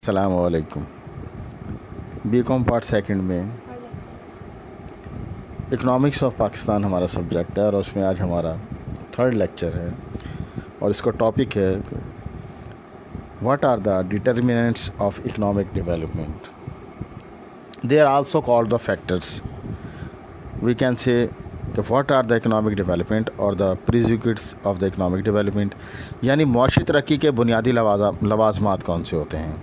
अस्सलामुअलैकुम। BCom part second में economics of Pakistan हमारा सब्जेक्ट है और उसमें आज हमारा थर्ड लेक्चर है और इसका टॉपिक है what are the determinants of economic development. They are also called the factors. We can say what are the economic development और the prerequisites of the economic development, यानी मुआशी तरक्की के बुनियादी लवाज़मात कौन से होते हैं।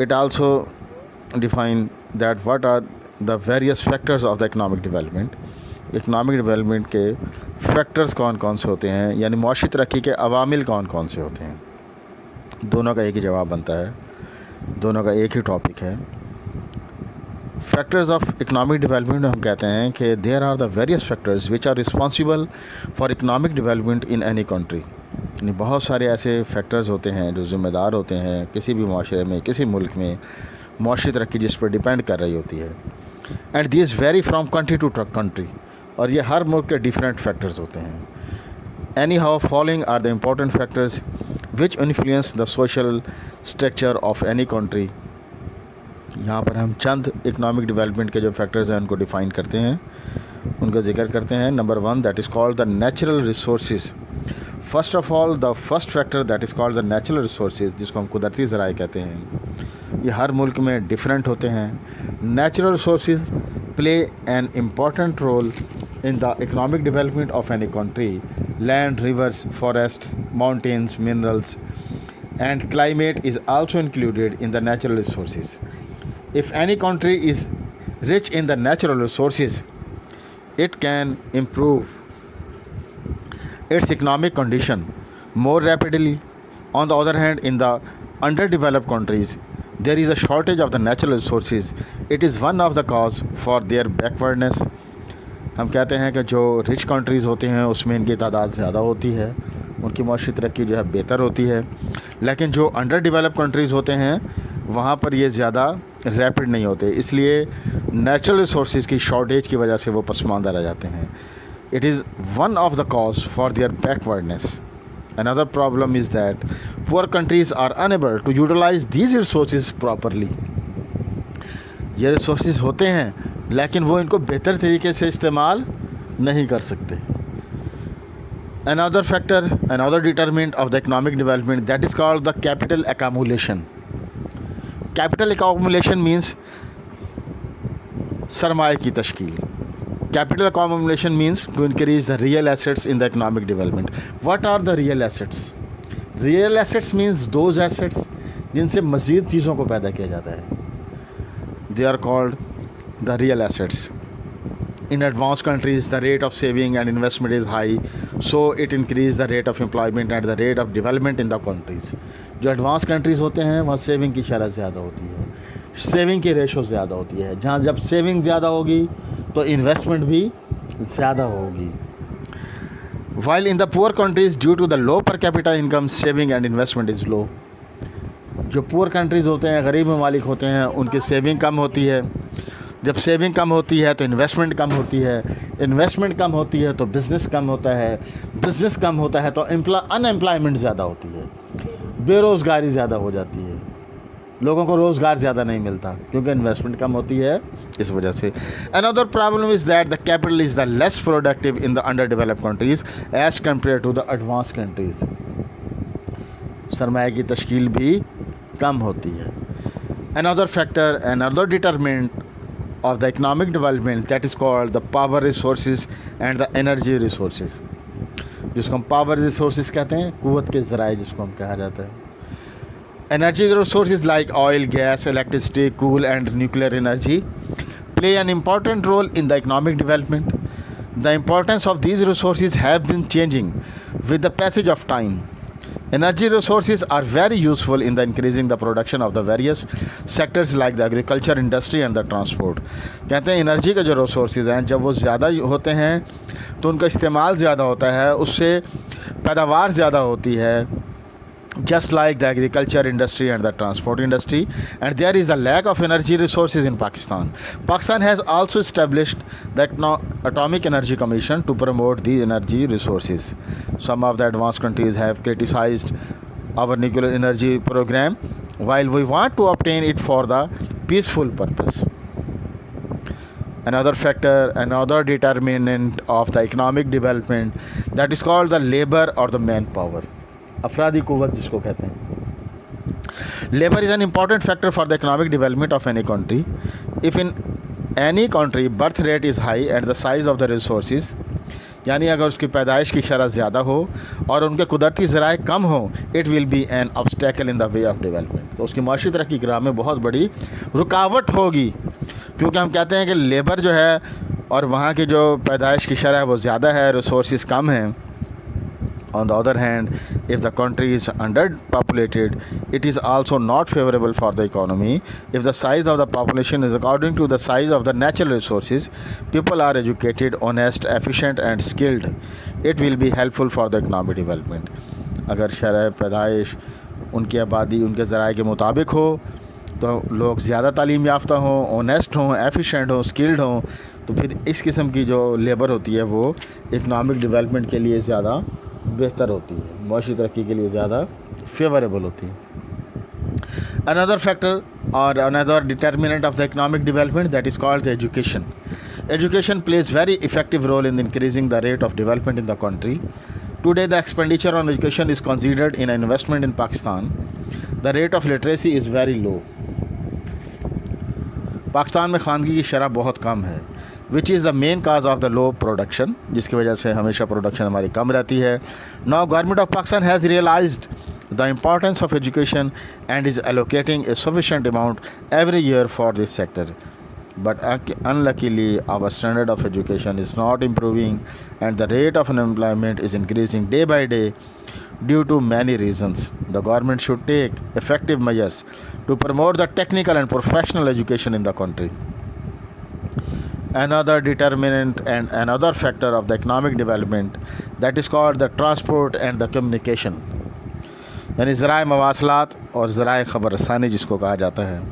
It also define that what are the various factors of the economic development. Economic development के फैक्टर्स कौन कौन से होते हैं, यानी मुआशी तरक्की के अवामिल कौन कौन से होते हैं। दोनों का एक ही जवाब बनता है, दोनों का एक ही टॉपिक है। फैक्टर्स ऑफ इकनॉमिक डेवलपमेंट हम कहते हैं कि there are the various factors which are responsible for economic development in any country. यानी बहुत सारे ऐसे फैक्टर्स होते हैं जो ज़िम्मेदार होते हैं किसी भी माशरे में, किसी मुल्क में मुआशी तरक्की जिस पर डिपेंड कर रही होती है। And this vary from country to country, और ये हर मुल्क के डिफरेंट फैक्टर्स होते हैं। Anyhow following are the important factors which influence the social structure of any country. यहाँ पर हम चंद इकनॉमिक डेवलपमेंट के जो फैक्टर्स हैं उनको डिफ़ाइन करते हैं, उनका जिक्र करते हैं। Number 1 that is called the natural resources. First of all the first factor that is called the natural resources, जिसको हम कुदरती ज़राए कहते हैं। ये हर मुल्क में डिफरेंट होते हैं। Natural resources play an important role in the economic development of any country. Land, rivers, forest, mountains, minerals and climate is also included in the natural resources. If any country is rich in the natural resources, it can improve its economic condition more rapidly. On the other hand, in the underdeveloped countries, there is a shortage of the natural resources. It is one of the cause for their backwardness. हम कहते हैं कि जो rich countries होते हैं उसमें इनकी तादाद ज़्यादा होती है, उनकी मुआशी तरक्की जो है बेहतर होती है, लेकिन जो अंडर डेवलप कंट्रीज़ होते हैं वहाँ पर ये ज़्यादा रैपिड नहीं होते, इसलिए नेचुरल रिसोर्सेज की शॉर्टेज की वजह से वो पसमानदा रह जाते हैं। It is one of the cause for their backwardness. Another problem is that poor countries are unable to utilise these resources properly. ये रिसोर्सेज होते हैं लेकिन वो इनको बेहतर तरीके से इस्तेमाल नहीं कर सकते। Another factor, another determinant of the economic development, that is called the capital accumulation. Capital accumulation means सरमाए की तश्कील। Capital accumulation means to increase the real assets in the economic development. What are the real assets? Real assets means those assets जिनसे मज़ीद चीज़ों को पैदा किया जाता है। They are called the real assets. In advanced countries, the rate of saving and investment is high, so it increases the rate of employment and the rate of development in the countries. जो advance countries होते हैं वहाँ saving की शरह ज़्यादा होती है, saving की रेशो ज़्यादा होती है। जहाँ जब सेविंग ज़्यादा होगी तो इन्वेस्टमेंट भी ज़्यादा होगी। While in the poor countries, due to the low per capita income, saving and investment is low. जो पुअर कंट्रीज़ होते हैं, गरीब ममालिक होते हैं, उनकी सेविंग कम होती है। जब सेविंग कम होती है तो इन्वेस्टमेंट कम होती है, इन्वेस्टमेंट कम होती है तो बिज़नेस कम होता है, बिज़नेस कम होता है तो अनएम्प्लॉयमेंट ज़्यादा होती है, बेरोज़गारी ज़्यादा हो जाती है, लोगों को रोज़गार ज़्यादा नहीं मिलता क्योंकि इन्वेस्टमेंट कम होती है इस वजह से। Another problem is that the capital is the less productive in the underdeveloped countries as compare to the advance countries. सरमाया की तश्कील भी कम होती है। Another factor, another determinant of the economic development, that is called the power resources and the energy resources, जिसको हम power resources कहते हैं, कुव्वत के ज़राए जिसको हम कहा जाता है। Energy resources like oil, gas, electricity, coal and nuclear energy play an important role in the economic development. The importance of these resources have been changing with the passage of time. Energy resources are very useful in the increasing the production of the various sectors like the agriculture, industry and the transport. कहते हैं energy के जो resources हैं जब वो ज़्यादा होते हैं तो उनका इस्तेमाल ज़्यादा होता है, उससे पैदावार ज़्यादा होती है, just like the agriculture industry and the transport industry, and there is a lack of energy resources in Pakistan. Pakistan has also established the Atomic Energy Commission to promote the energy resources. Some of the advanced countries have criticized our nuclear energy program while we want to obtain it for the peaceful purpose. Another factor, another determinant of the economic development, that is called the labor or the manpower. अफरादी कुव्वत जिसको कहते हैं. Labor is an important factor for the economic development of any country. If in any country birth rate is high and the size of the resources, यानी अगर उसकी पैदाइश की शरह ज़्यादा हो और उनके कुदरती ज़राए कम हो, it will be N obstacle in the way of development. तो उसकी माशी तरक्की की राह में बहुत बड़ी रुकावट होगी, क्योंकि हम कहते हैं कि लेबर जो है और वहाँ की जो पैदाइश की शरह वो ज़्यादा है, रिसोर्स कम हैं. On the other hand, if the country is underpopulated, it is also not favorable for the economy. If the size of the population is according to the size of the natural resources, people are educated, honest, efficient and skilled, it will be helpful for the economic development. अगर शरह पैदाइश उनकी आबादी उनके ज़राए के मुताबिक हो, तो लोग ज़्यादा तालीम याफ्ता हों, ऑनेस्ट हों, एफिशिएंट हों, स्किल्ड हों, तो फिर इस किस्म की जो लेबर होती है वो इकनॉमिक डेवलपमेंट के लिए ज़्यादा बेहतर होती है, माशी तरक्की के लिए ज़्यादा फेवरेबल होती है. अनदर फैक्टर और another determinant of the economic development, that is called the education. Education plays very effective role in increasing the rate of development in the country. Today, the expenditure on education is considered an investment in Pakistan. The rate of literacy is very low. Pakistan में खानगी की शरह बहुत कम है, which is the main cause of the low production, जिसकी वजह से हमेशा प्रोडक्शन हमारी कम रहती है. Now government of Pakistan has realised the importance of education and is allocating a sufficient amount every year for this sector. But unluckily, our standard of education is not improving and the rate of unemployment is increasing day by day due to many reasons. The government should take effective measures to promote the technical and professional education in the country. Another determinant and another factor of the economic development, that is called the transport and the communication. यानी ज़राए मवासलात और ज़राए ख़बर रसानी जिसको कहा जाता है,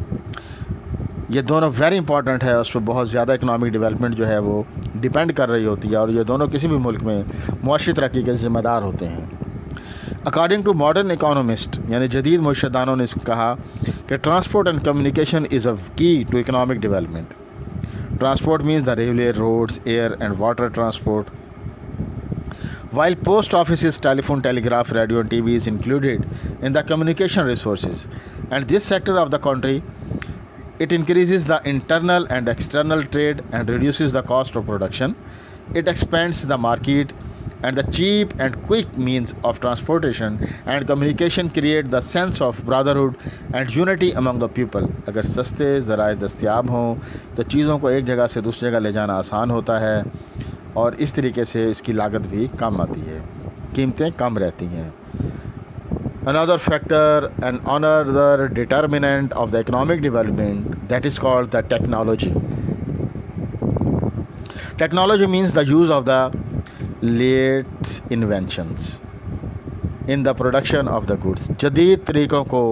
ये दोनों वेरी इंपॉर्टेंट है. उस पर बहुत ज़्यादा इकनॉमिक डेवलपमेंट जो है वो डिपेंड कर रही होती है और ये दोनों किसी भी मुल्क में मुआशी तरक्की के ज़िम्मेदार होते हैं. अकॉर्डिंग टू मॉडर्न इकोनॉमिस्ट, यानी जदीद मुआशदानों ने कहा कि transport and communication is a key to economic development. Transport means the railway, roads, air and water transport, while post offices, telephone, telegraph, radio and TV is included in the communication resources. And this sector of the country, it increases the internal and external trade and reduces the cost of production. It expands the market and the cheap and quick means of transportation and communication create the sense of brotherhood and unity among the people. अगर सस्ते ज़राए दस्तयाब हों तो चीज़ों को एक जगह से दूसरी जगह ले जाना आसान होता है और इस तरीके से इसकी लागत भी कम आती है, कीमतें कम रहती हैं. Another factor and another determinant of the economic development, that is called the technology. Technology means the use of the latest inventions in the production of the goods. जदीद तरीक़ों को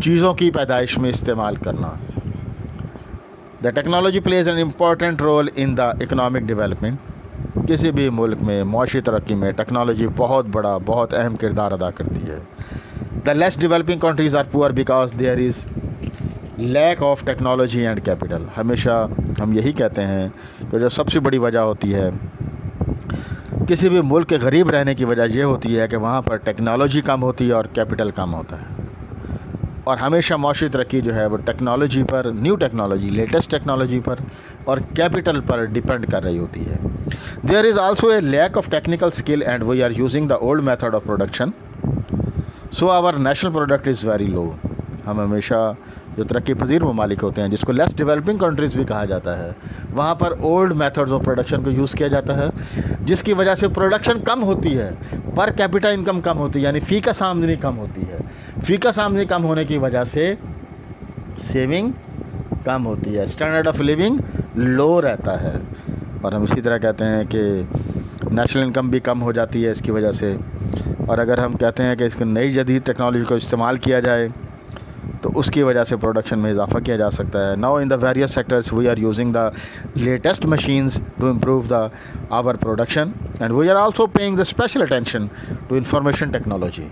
चीज़ों की पैदाइश में इस्तेमाल करना. The technology plays an important role in the economic development. किसी भी मुल्क में मुआशी तरक्की में टेक्नोलॉजी बहुत बड़ा बहुत अहम किरदार अदा करती है. The less developing countries are poor because there is lack of technology and capital. हमेशा हम यही कहते हैं कि जो सबसे बड़ी वजह होती है किसी भी मुल्क के गरीब रहने की वजह यह होती है कि वहाँ पर टेक्नोलॉजी कम होती है और कैपिटल कम होता है. और हमेशा मुआशी तरक्की जो है वो टेक्नोलॉजी पर, न्यू टेक्नोलॉजी, लेटेस्ट टेक्नोलॉजी पर और कैपिटल पर डिपेंड कर रही होती है. There is also a lack of technical skill and we are using the old method of production, so our national product is very low. हम हमेशा जो तरक्की पजीर ममालिक होते हैं, जिसको लेस डेवलपिंग कंट्रीज़ भी कहा जाता है, वहाँ पर ओल्ड मेथड्स ऑफ प्रोडक्शन को यूज़ किया जाता है, जिसकी वजह से प्रोडक्शन कम होती है, पर कैपिटा इनकम कम होती है, यानी फ़ी का आमदनी कम होती है. फ़ी का आमदनी कम होने की वजह से सेविंग कम होती है, स्टैंडर्ड ऑफ लिविंग लो रहता है. और हम इसी तरह कहते हैं कि नेशनल इनकम भी कम हो जाती है इसकी वजह से. और अगर हम कहते हैं कि इसको नई जदीद टेक्नोलॉजी को इस्तेमाल किया जाए तो उसकी वजह से प्रोडक्शन में इजाफा किया जा सकता है. Now in the various sectors we are using the latest machines to improve the our production and we are also paying the special attention to information technology.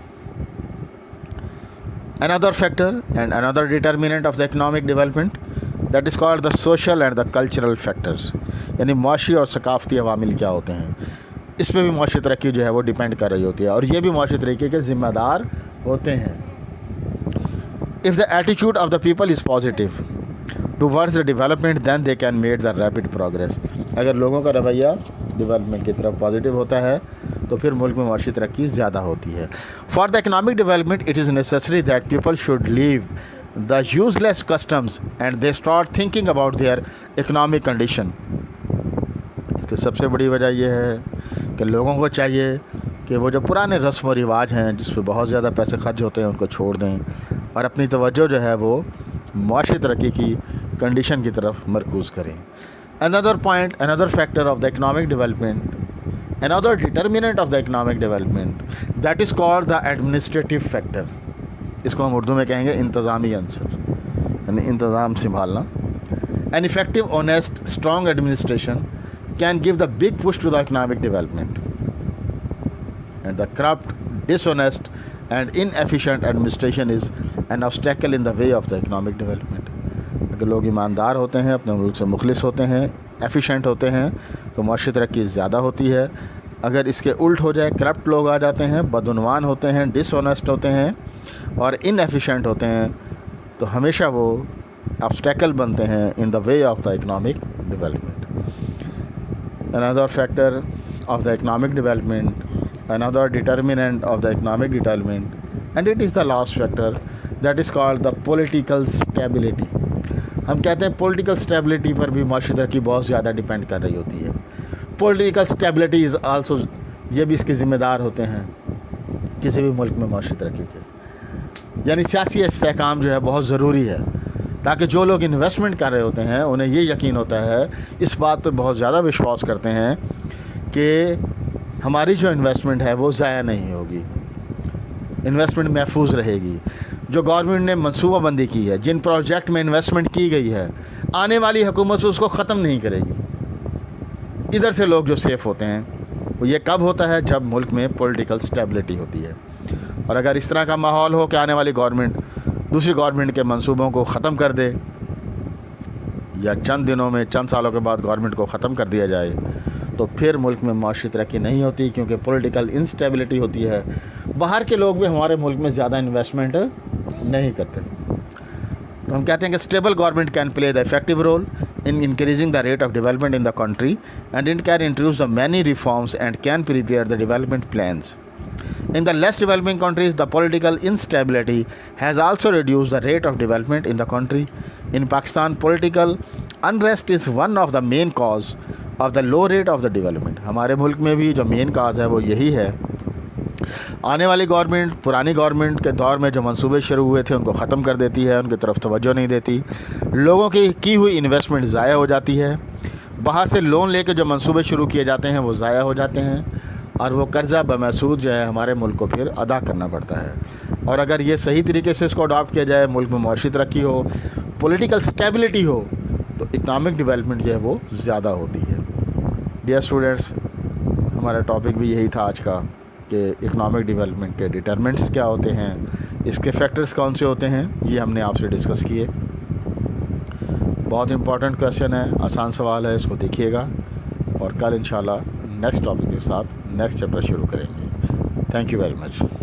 Another factor and another determinant of the economic development that is called the social and the cultural factors, यानी माशी और सकाफ़ती अवामिल क्या होते हैं, इस पर भी माशी तरक्की जो है वो डिपेंड कर रही होती है और ये भी माशी तरक्की के ज़िम्मेदार होते हैं. If the attitude of the people is positive towards the development, then they can make the rapid progress. अगर लोगों का रवैया डेवलपमेंट की तरफ पॉजिटिव होता है तो फिर मुल्क में माशी तरक्की ज़्यादा होती है. For the economic development it is necessary that people should leave the useless customs and they start thinking about their economic condition. इसकी सबसे बड़ी वजह यह है कि लोगों को चाहिए कि वो जो पुराने रस्म व रिवाज हैं जिस पर बहुत ज़्यादा पैसे खर्च होते हैं उनको छोड़ दें और अपनी तवज्जो जो है वो माशी तरक्की की कंडीशन की तरफ मरकूज़ करें. Another point, another factor of the economic development, another determinant of the economic development, that is called the administrative factor. इसको हम उर्दू में कहेंगे इंतज़ामी अंसर, यानी इंतज़ाम संभालना. An effective, honest, strong administration can give the big push to the economic development. And the corrupt, dishonest and inefficient administration is an obstacle in the way of the economic development. अगर लोग ईमानदार होते हैं, अपने मुल्क से मुखलिस होते हैं, एफिशिएंट होते हैं तो माशी तरक्की ज़्यादा होती है. अगर इसके उल्ट हो जाए, करप्ट लोग आ जाते हैं, बदउनवान होते हैं, डिसऑनेस्ट होते हैं और इनएफिशिएंट होते हैं तो हमेशा वो ऑब्स्टेकल बनते हैं in the way of the economic development. Another factor of the economic development, another determinant of the economic development and it is the last factor that is called the political stability. हम कहते हैं political stability पर भी माशी तरक्की बहुत ज़्यादा depend कर रही होती है. पॉलिटिकल स्टेबिलिटी इज़ आल्सो, ये भी इसके ज़िम्मेदार होते हैं किसी भी मुल्क में माशी तरक्की के. यानी सियासी इस्तेहकाम जो है बहुत ज़रूरी है ताकि जो लोग इन्वेस्टमेंट कर रहे होते हैं उन्हें ये यकीन होता है, इस बात पर बहुत ज़्यादा विश्वास करते हैं कि हमारी जो इन्वेस्टमेंट है वो ज़ाया नहीं होगी, इन्वेस्टमेंट महफूज रहेगी. जो गवर्नमेंट ने मनसूबाबंदी की है, जिन प्रोजेक्ट में इन्वेस्टमेंट की गई है, आने वाली हुकूमत उसको ख़त्म नहीं करेगी. इधर से लोग जो सेफ़ होते हैं वो ये कब होता है, जब मुल्क में पॉलिटिकल स्टेबिलिटी होती है. और अगर इस तरह का माहौल हो कि आने वाली गवर्नमेंट दूसरी गवर्नमेंट के मंसूबों को ख़त्म कर दे या चंद दिनों में, चंद सालों के बाद गवर्नमेंट को ख़त्म कर दिया जाए तो फिर मुल्क में माशी तरक्की नहीं होती, क्योंकि पॉलिटिकल इंस्टेबिलिटी होती है. बाहर के लोग भी हमारे मुल्क में ज़्यादा इन्वेस्टमेंट नहीं करते. तो हम कहते हैं कि stable government can play the effective role in increasing the rate of development in the country and it can introduce the many reforms and can prepare the development plans. In the less developing countries, the political instability has also reduced the rate of development in the country. In Pakistan, political unrest is one of the main cause of the low rate of the development. हमारे मुल्क में भी जो main काज है वो यही है. आने वाली गवर्नमेंट पुरानी गवर्नमेंट के दौर में जो मंसूबे शुरू हुए थे उनको ख़त्म कर देती है, उनकी तरफ तवज्जो नहीं देती, लोगों की हुई इन्वेस्टमेंट ज़ाया हो जाती है, बाहर से लोन लेके जो मंसूबे शुरू किए जाते हैं वो ज़ाया हो जाते हैं और वो कर्ज़ा बमसूद जो है हमारे मुल्क को फिर अदा करना पड़ता है. और अगर ये सही तरीके से इसको अडॉप्ट किया जाए, मुल्क में माशी तरक्की हो, पॉलिटिकल स्टेबिलिटी हो, तो इकनॉमिक डेवलपमेंट जो है वो ज़्यादा होती है. डियर स्टूडेंट्स, हमारा टॉपिक भी यही था आज का कि इकनॉमिक डेवलपमेंट के डिटरमिनेंट्स क्या होते हैं, इसके फैक्टर्स कौन से होते हैं, ये हमने आपसे डिस्कस किए. बहुत इंपॉर्टेंट क्वेश्चन है, आसान सवाल है, इसको देखिएगा और कल इंशाल्लाह नेक्स्ट टॉपिक के साथ नेक्स्ट चैप्टर शुरू करेंगे. Thank you very much.